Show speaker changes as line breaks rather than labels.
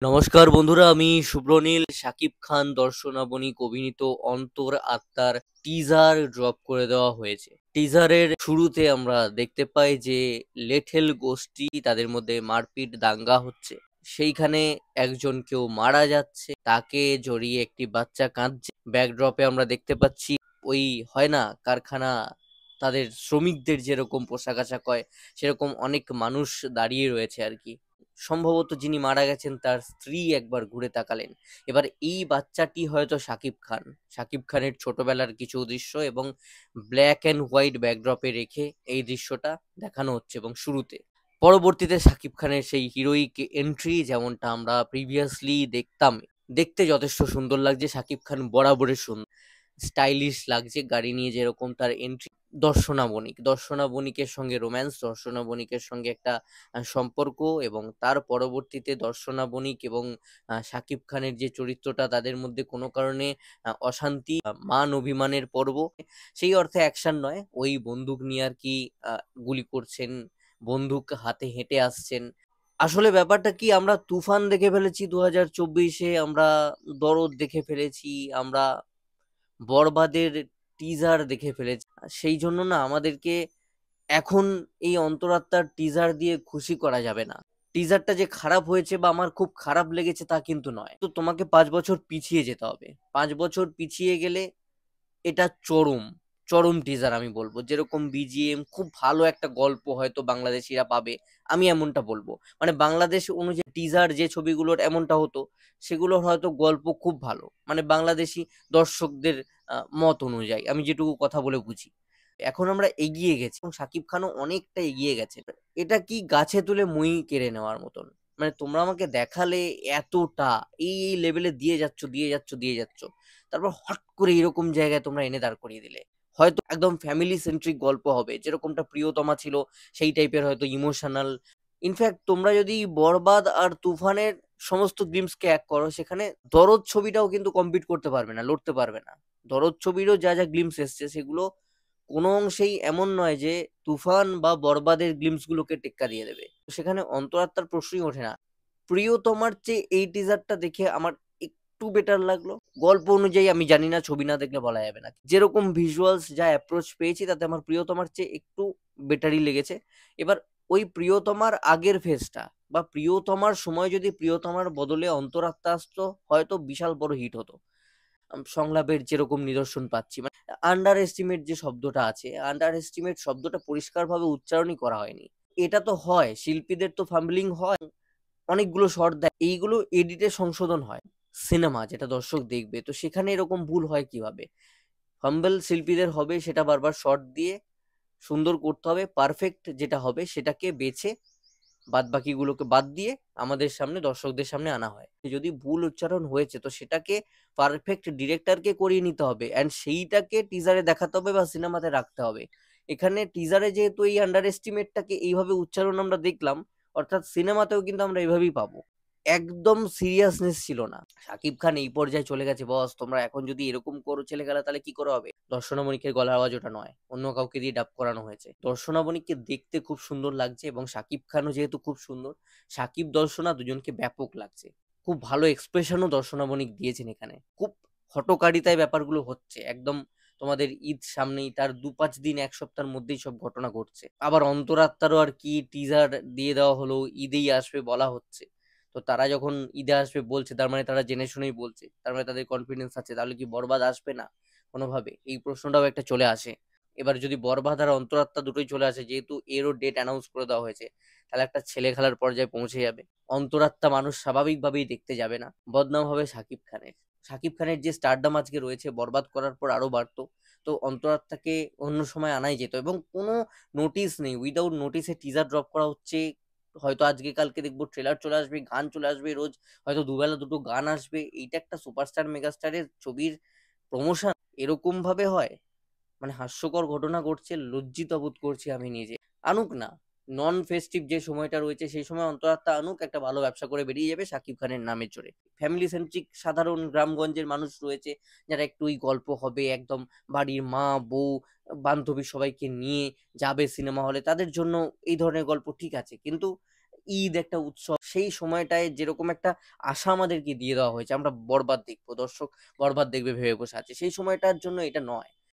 নমস্কার বন্ধুরা, আমি শুভ্রনীল। শাকিব খান দর্শনাবনিক অভিনীত অন্তর আত্মার টিজার ড্রপ করে দেওয়া হয়েছে। টিজারের শুরুতে আমরা দেখতে পাই যে লেঠেল গোষ্ঠী, তাদের মধ্যে মারপিট দাঙ্গা হচ্ছে। সেইখানে একজন কেউ মারা যাচ্ছে, তাকে জড়িয়ে একটি বাচ্চা কাঁদছে। ব্যাকড্রপে আমরা দেখতে পাচ্ছি ওই হয় না কারখানা, তাদের শ্রমিকদের যেরকম পোশাক আশাক হয় সেরকম অনেক মানুষ দাঁড়িয়ে রয়েছে আর কি। সম্ভবত যিনি মারা গেছেন তার স্ত্রী একবার ঘুরে তাকালেন। এবার এই বাচ্চাটি হয়তো শাকিব খান। শাকিব খানের ছোটবেলার কিছু দৃশ্য এবং ব্ল্যাক অ্যান্ড হোয়াইট ব্যাকড্রপে রেখে এই দৃশ্যটা দেখানো হচ্ছে এবং শুরুতে পরবর্তীতে শাকিব খানের সেই হিরোইক এন্ট্রি যেমনটা আমরা প্রিভিয়াসলি দেখতাম। দেখতে যথেষ্ট সুন্দর লাগছে, শাকিব খান বরাবরই সুন্দর, স্টাইলিশ লাগছে গাড়ি নিয়ে যেরকম তার এন্ট্রি। দর্শনা বণিকের সঙ্গে রোম্যান্স, দর্শনা বণিকের সঙ্গে একটা সম্পর্ক, এবং তার পরবর্তীতে দর্শনা বণিক এবং শাকিব খানের যে চরিত্রটা, তাদের মধ্যে কোনো কারণে অশান্তি, মান অভিমানের পর্ব। সেই অর্থে অ্যাকশন নয়, ওই বন্দুক নিয়ে আর কি গুলি করছেন, বন্দুক হাতে হেঁটে আসছেন। আসলে ব্যাপারটা কি, আমরা তুফান দেখে ফেলেছি 2024-এ, আমরা দরদ দেখে ফেলেছি, আমরা বরবাদের টিজার দেখে ফেলেছি। সেই জন্য না আমাদেরকে এখন এই অন্তরাত্মার টিজার দিয়ে খুশি করা যাবে না। টিজারটা যে খারাপ হয়েছে বা আমার খুব খারাপ লেগেছে তা কিন্তু নয়। তো তোমাকে 5 বছর পিছিয়ে যেতে হবে। 5 বছর পিছিয়ে গেলে এটা চরম চরম টিজার আমি বলবো। যেরকম বিজিএম, খুব ভালো একটা গল্প হয়তো বাংলাদেশিরা পাবে, আমি এমনটা বলবো। মানে বাংলাদেশ অনুযায়ী টিজার যে ছবিগুলোর এমনটা হতো, সেগুলোর হয়তো গল্প খুব ভালো, মানে বাংলাদেশি দর্শকদের মত অনুযায়ী আমি যেটুকু কথা বলে বুঝি। এখন আমরা এগিয়ে গেছি এবং শাকিব খানও অনেকটা এগিয়ে গেছে। এটা কি গাছে তুলে মই কেড়ে নেওয়ার মতন। মানে তোমরা আমাকে দেখালে এতটা এই লেভেলে দিয়ে যাচ্ছ, তারপর হট করে এরকম জায়গায় তোমরা এনে দাঁড় করিয়ে দিলে। হয়তো একদম ফ্যামিলি সেন্ট্রিক গল্প হবে, যেরকমটা প্রিয়তমা ছিল সেই টাইপের, হয়তো ইমোশনাল। ইনফ্যাক্ট তোমরা যদি বরবাদ আর তুফানের সমস্ত গ্লিমসকে এক করো, সেখানে দরদ ছবিটাও কিন্তু কম্পিট করতে পারবে না, লড়তে পারবে না। দরদ ছবিরও যা যা গ্লিমস এসছে সেগুলো কোনো অংশেই এমন নয় যে তুফান বা বরবাদের গ্লিমস গুলোকে টেক্কা দিয়ে দেবে। সেখানে অন্তরাত্মার প্রশ্নই ওঠে না। প্রিয়তমার চেয়ে এই টিজারটা দেখে আমার একটু বেটার লাগলো। গল্প অনুযায়ী আমি জানি না, ছবি না দেখলে বলা যাবে না। যেরকম ভিজুয়ালস, যা অ্যাপ্রোচ পেয়েছি, তাতে আমার প্রিয়তমার চেয়ে একটু বেটারই লেগেছে। এবার ওই প্রিয়তমার আগের ফেজটা বা প্রিয়তমার সময় যদি প্রিয়তমার বদলে অন্তরাত্মা আসতো, হয়তো বিশাল বড় হিট হতো। সংলাপের যেরকম নিদর্শন পাচ্ছি, মানে আন্ডার এস্টিমেট যে শব্দটা আছে, আন্ডার এস্টিমেট শব্দটা পরিষ্কারভাবে উচ্চারণই করা হয়নি। এটা তো হয়, শিল্পীদের তো ফাম্বলিং হয়, অনেকগুলো শর্ট দেয়, এইগুলো এডিটে সংশোধন হয়। সিনেমা যেটা দর্শক দেখবে, তো সেখানে এরকম ভুল হয় কিভাবে? ফাম্বল শিল্পীদের হবে, সেটা বারবার শর্ট দিয়ে সুন্দর করতে হবে। পারফেক্ট যেটা হবে সেটাকে বেছে বাদ বাকিগুলোকে বাদ দিয়ে আমাদের সামনে, দর্শকদের সামনে আনা হয়। যদি ভুল উচ্চারণ হয়েছে তো সেটাকে পারফেক্ট ডিরেক্টরকে করিয়ে নিতে হবে, অ্যান্ড সেইটাকে টিজারে দেখাতে হবে বা সিনেমাতে রাখতে হবে। এখানে টিজারে যেহেতু এই আন্ডার এস্টিমেটটাকে এইভাবে উচ্চারণ আমরা দেখলাম, অর্থাৎ সিনেমাতেও কিন্তু আমরা এইভাবেই পাবো। একদম সিরিয়াসনেস ছিল না। শাকিব খান এই পর্যায়ে চলে গেছে, বস তোমরা এখন যদি এরকম করো ছেলে খেলা, তাহলে কি করে হবে? দর্শনা মনিকের গলার আওয়াজ ওটা নয়, অন্য কাউকে দিয়ে ডাব করানো হয়েছে। দর্শনা মনিককে দেখতে খুব সুন্দর লাগছে এবং শাকিব খানও যেহেতু খুব সুন্দর, শাকিব দর্শনা দুজনকে ব্যাপক লাগছে। খুব ভালো এক্সপ্রেশনও দর্শনা মনিক দিয়েছেন এখানে। খুব হটকারিতায় ব্যাপারগুলো হচ্ছে একদম। তোমাদের ঈদ সামনেই, তার 2-5 দিন, 1 সপ্তাহের মধ্যেই সব ঘটনা ঘটছে। আবার অন্তরাত্মারও আর কি টিজার দিয়ে দেওয়া হলো, ঈদেই আসবে বলা হচ্ছে। তো তারা যখন ঈদে আসবে বলছে, তার মানে তারা জেনে শুনেই বলছে, তার মানে তাদের কনফিডেন্স আছে। তাহলে কি বরবাদ আসবে না কোনোভাবে? এই প্রশ্নটাও একটা চলে আসে। এবার যদি বরবাদ আর অন্তরাত্মা দুটোই চলে আসে, যেহেতু এরও ডেট অ্যানাউন্স করে দেওয়া হয়েছে, তাহলে একটা ছেলে খেলার পর্যায়ে পৌঁছে যাবে। অন্তরাত্মা মানুষ স্বাভাবিকভাবেই দেখতে যাবে না, বদনাম হবে শাকিব খানের। শাকিব খানের যে স্টারডাম আজকে রয়েছে, বরবাদ করার পর আরো বাড়তো। তো অন্তরাত্মাকে অন্য সময় আনাই যেত, এবং কোনো নোটিস নেই, উইদাউট নোটিসে টিজার ড্রপ করা হচ্ছে। হয়তো আজকে কালকে দেখবো ট্রেলার চলে আসবে, গান চলে আসবে রোজ, হয়তো দুবেলা দুটো গান আসবে। এইটা একটা সুপারস্টার মেগাস্টারের ছবির প্রমোশন এরকম ভাবে হয়? মানে হাস্যকর ঘটনা ঘটছে, লজ্জিত বোধ করছি আমি নিজে। আনুক না, নন ফেস্টিভ যে সময়টা রয়েছে সেই সময় অন্তরাত্মা আনুক, একটা ভালো ব্যবসা করে বেরিয়ে যাবে শাকিব খানের নামের জোরে। ফ্যামিলি সেন্ট্রিক সাধারণ গ্রামগঞ্জের মানুষ রয়েছে, যারা একটু ওই গল্প হবে একদম, বাড়ির মা বউ বান্ধবী সবাইকে নিয়ে যাবে সিনেমা হলে, তাদের জন্য এই ধরনের গল্প ঠিক আছে। কিন্তু ঈদ একটা উৎসব, সেই সময়টায় যেরকম একটা আশা আমাদেরকে দিয়ে দেওয়া হয়েছে আমরা বরবাদ দেখবো, দর্শক বরবাদ দেখবে ভেবে বসে আছে, সেই সময়টার জন্য এটা নয়।